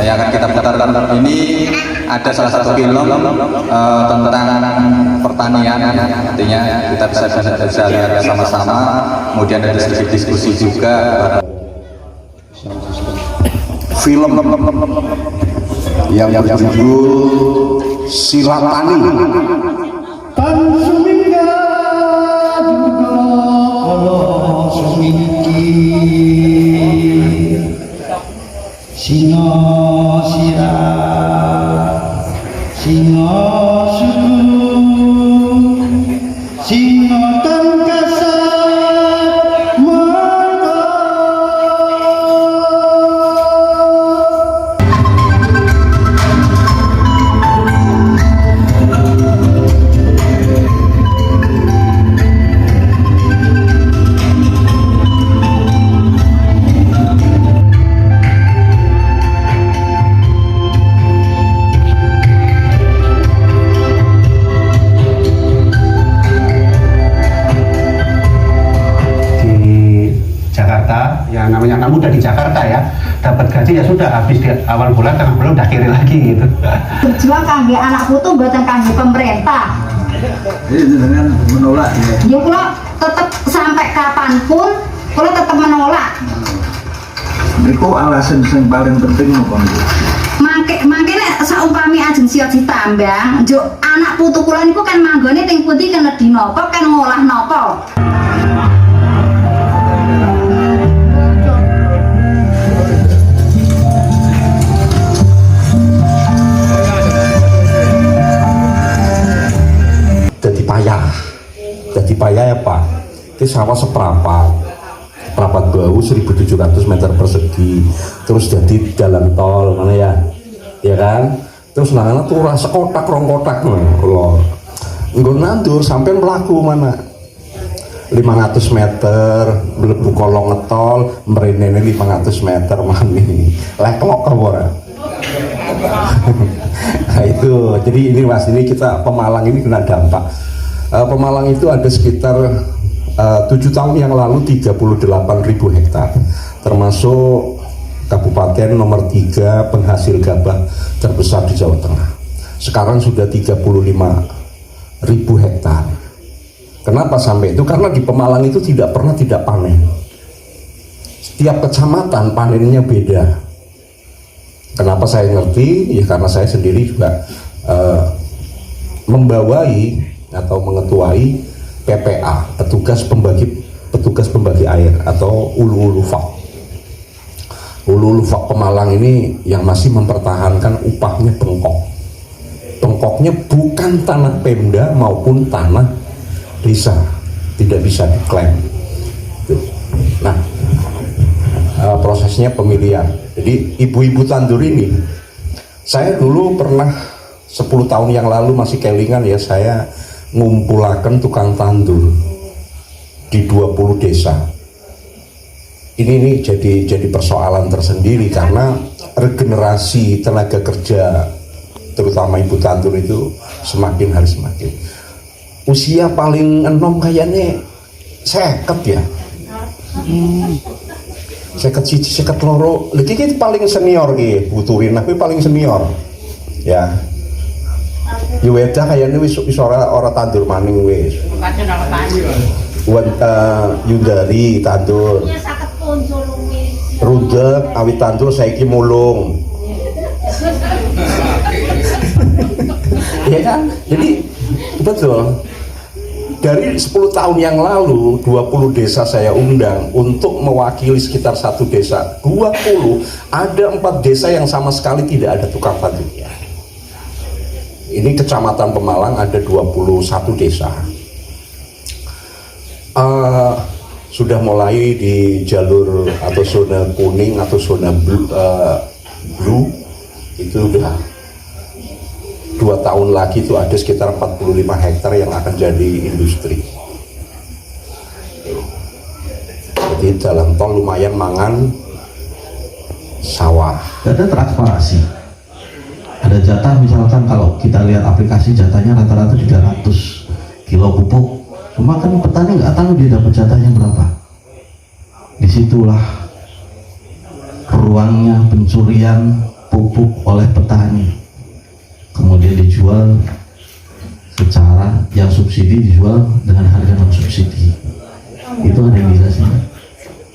yang akan kita putarkan ini ada salah satu film tentang pertanian, artinya kita bisa lihat sama-sama. Kemudian ada sedikit diskusi juga. Film yang berjudul Silatani. Tan sumingga juga Allah sumingki singa sira singa suku singa tan kasat mata. Ya namanya anak muda di Jakarta ya, dapat gaji ya sudah habis di awal bulan, tengah bulan udah kiri lagi gitu. Berjuang kangge anak putu buatan kangge pemerintah. Jadi dengan menolak ya. Ya kalau tetap sampai kapanpun, kalau tetap menolak. Itu alasan yang paling penting apa? Makanya saumpami ajeng siot ditambang, jo anak putu kula niku kan manggone teng pundi kena di nopo kan ngolah nopo. Jadi payah ya Pak, itu sawah seperapat bau 1.700 meter persegi, terus jadi jalan tol mana ya kan, terus nangana tuh rasa kotak rong kotak loh, nggak nandur sampai melaku mana 500 meter melebu kolong ngetol merene 500 meter mani leklok kabora. Nah itu jadi ini Mas, ini kita Pemalang ini kena dampak. Pemalang itu ada sekitar 7 tahun yang lalu 38.000 hektar, termasuk kabupaten nomor 3 penghasil gabah terbesar di Jawa Tengah. Sekarang sudah 35.000 hektar. Kenapa sampai itu? Karena di Pemalang itu tidak pernah tidak panen. Setiap kecamatan panennya beda. Kenapa saya ngerti? Ya karena saya sendiri juga membawai atau mengetuai PPA, petugas pembagi air atau Ulu Ulu Fak Pemalang ini yang masih mempertahankan upahnya bengkok. Bengkoknya bukan tanah Pemda maupun tanah desa, tidak bisa diklaim. Nah, prosesnya pemilihan. Jadi ibu-ibu tandur ini, saya dulu pernah 10 tahun yang lalu masih kelingan ya, saya ngumpulakan tukang tandur di 20 desa. Ini jadi persoalan tersendiri karena regenerasi tenaga kerja terutama ibu tandur itu semakin hari semakin. Usia paling enom kayaknya 50 ya. 50 loro. Iki paling senior ki, buturin tapi paling senior. Ya. Yuweda kayaknya wis ora tandur maning wis. Yudari tandur. Rundek awit tandur saiki mulung. Ya kan? Jadi betul. Dari 10 tahun yang lalu 20 desa saya undang untuk mewakili sekitar satu desa. 20 ada 4 desa yang sama sekali tidak ada tukang tandurnya. Ini kecamatan Pemalang ada 21 desa. Sudah mulai di jalur atau zona kuning atau zona blue itu udah 2 tahun lagi itu ada sekitar 45 hektar yang akan jadi industri. Jadi jalan tol lumayan mangan sawah. Ada transparansi. Ada jatah misalkan kalau kita lihat aplikasi jatahnya rata-rata 300 kilo pupuk. Cuma kan petani nggak tahu dia dapat jatahnya berapa. Disitulah ruangnya pencurian pupuk oleh petani, kemudian dijual secara yang subsidi dijual dengan harga non subsidi. Itu ada yang bisa sih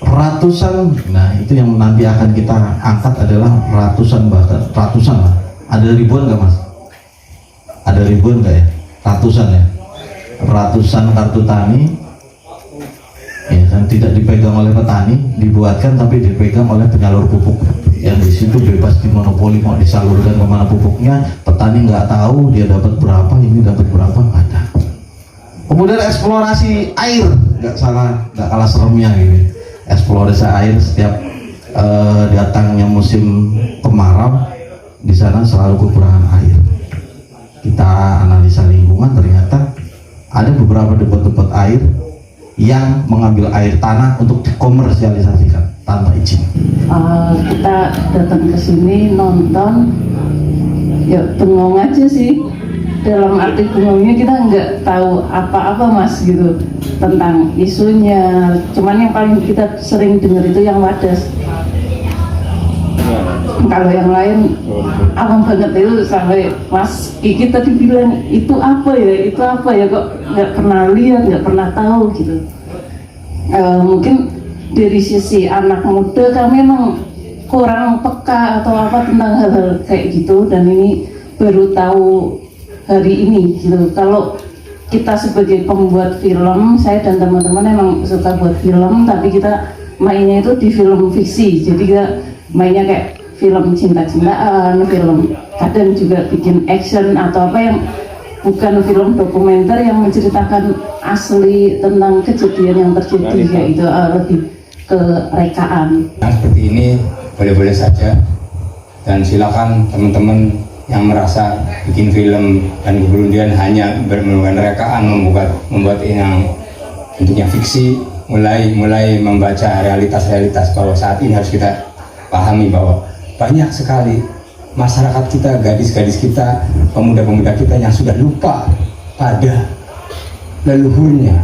ratusan. Nah itu yang nanti akan kita angkat adalah ratusan, bahkan ratusan lah. Ada ribuan nggak mas? Ada ribuan nggak ya? Ratusan ya? Ratusan kartu tani ya kan, tidak dipegang oleh petani, dibuatkan tapi dipegang oleh penyalur pupuk yang di situ bebas dimonopoli, mau disalurkan kemana pupuknya, petani nggak tahu dia dapat berapa, ini dapat berapa, nggak ada. Kemudian eksplorasi air, nggak kalah seremnya gitu. Eksplorasi air setiap datangnya musim kemarau, di sana selalu kekurangan air. Kita analisa lingkungan, ternyata ada beberapa depot-depot air yang mengambil air tanah untuk dikomersialisasikan tanpa izin. Kita datang ke sini nonton, ya bengong aja sih. Dalam arti bengongnya kita nggak tahu apa-apa mas gitu tentang isunya. Cuman yang paling kita sering dengar itu yang Wadas. Kalau yang lain awam banget itu, sampai Mas Kiki tadi bilang itu apa ya kok nggak pernah lihat, nggak pernah tahu gitu. Mungkin dari sisi anak muda kami memang kurang peka atau apa tentang hal-hal kayak gitu, dan ini baru tahu hari ini gitu. Kalau kita sebagai pembuat film, saya dan teman-teman emang suka buat film, tapi kita mainnya itu di film fiksi, jadi kita mainnya kayak film cinta-cintaan, film kadang juga bikin action atau apa yang bukan film dokumenter yang menceritakan asli tentang kejadian yang terjadi, yaitu lebih ke rekaan. Nah, seperti ini boleh-boleh saja, dan silakan teman-teman yang merasa bikin film dan kemudian hanya melakukan rekaan, membuat yang bentuknya fiksi, mulai membaca realitas bahwa saat ini harus kita pahami bahwa banyak sekali masyarakat kita, gadis-gadis kita, pemuda-pemuda kita yang sudah lupa pada leluhurnya.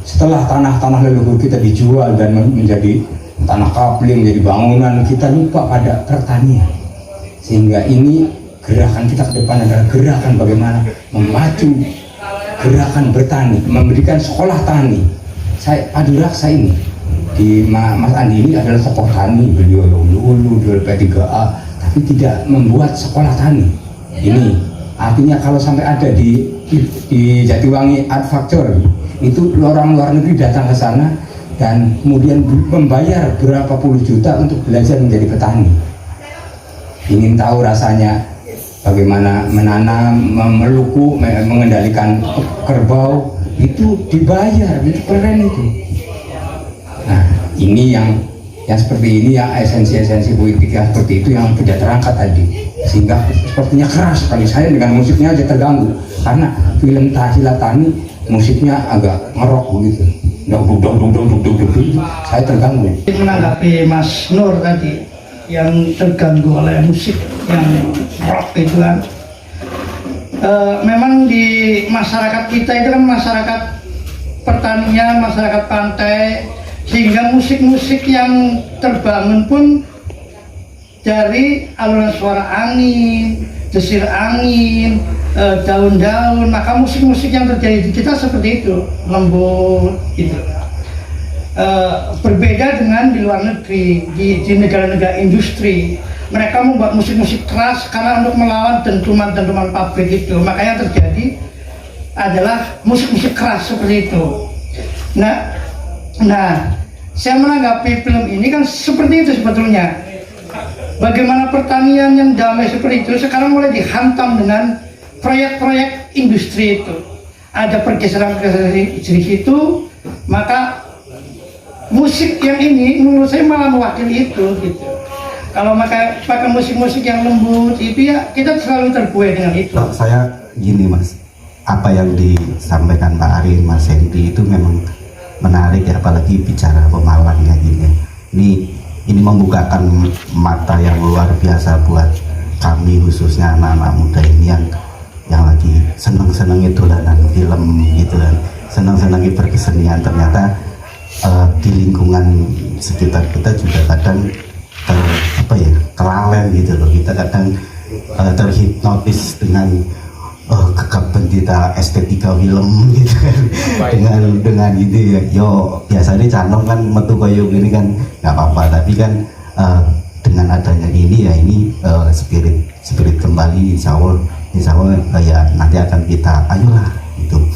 Setelah tanah-tanah leluhur kita dijual dan menjadi tanah kapling, menjadi bangunan, kita lupa pada pertanian. Sehingga ini gerakan kita ke depan adalah gerakan bagaimana memacu gerakan bertani, memberikan sekolah tani. Saya Paduraksa ini di Mas Andi ini adalah tokoh tani, beliau dulu P3A, tapi tidak membuat sekolah tani. Ini artinya kalau sampai ada di Jatiwangi Art Factory, itu orang luar negeri datang ke sana dan kemudian membayar berapa puluh juta untuk belajar menjadi petani. Ingin tahu rasanya bagaimana menanam, memeluku, mengendalikan kerbau, itu dibayar, itu keren itu. Nah, ini yang seperti ini, yang esensi-esensi politik yang seperti itu yang tidak terangkat tadi, sehingga sepertinya keras sekali. Saya dengan musiknya aja terganggu karena film Tahila Tani musiknya agak ngerok begitu, saya terganggu. Menanggapi Mas Nur tadi yang terganggu oleh musik yang rock itu kan, memang di masyarakat kita itu kan masyarakat pertanian, masyarakat pantai, sehingga musik-musik yang terbangun pun dari alunan suara angin, desir angin, daun-daun. Maka musik-musik yang terjadi di kita seperti itu, lembut gitu. Berbeda dengan di luar negeri, di negara-negara industri, mereka membuat musik-musik keras karena untuk melawan dentuman-dentuman pabrik itu. Makanya terjadi adalah musik-musik keras seperti itu. Nah, saya menanggapi film ini kan seperti itu sebetulnya. Bagaimana pertanian yang damai seperti itu sekarang mulai dihantam dengan proyek-proyek industri itu. Ada pergeseran-pergeseran di situ, maka musik yang ini menurut saya malah mewakili itu gitu. Kalau pakai musik-musik yang lembut itu ya kita selalu terbuai dengan itu. Saya gini Mas, apa yang disampaikan Pak Ari, Mas Hendy itu memang menarik ya, apalagi bicara Pemalang ya gini. Ini membukakan mata yang luar biasa buat kami, khususnya anak-anak muda ini yang lagi seneng-seneng dolanan film gitu kan, seneng-seneng berkesenian. Ternyata di lingkungan sekitar kita juga kadang apa ya, kelalen gitu loh. Kita kadang terhipnotis dengan kegaban kita estetika film gitu kan, dengan gitu ya. Yo biasanya canong kan metu koyo gini kan nggak apa-apa, tapi kan dengan adanya ini ya, ini spirit kembali, insya Allah ya nanti akan kita ayolah gitu.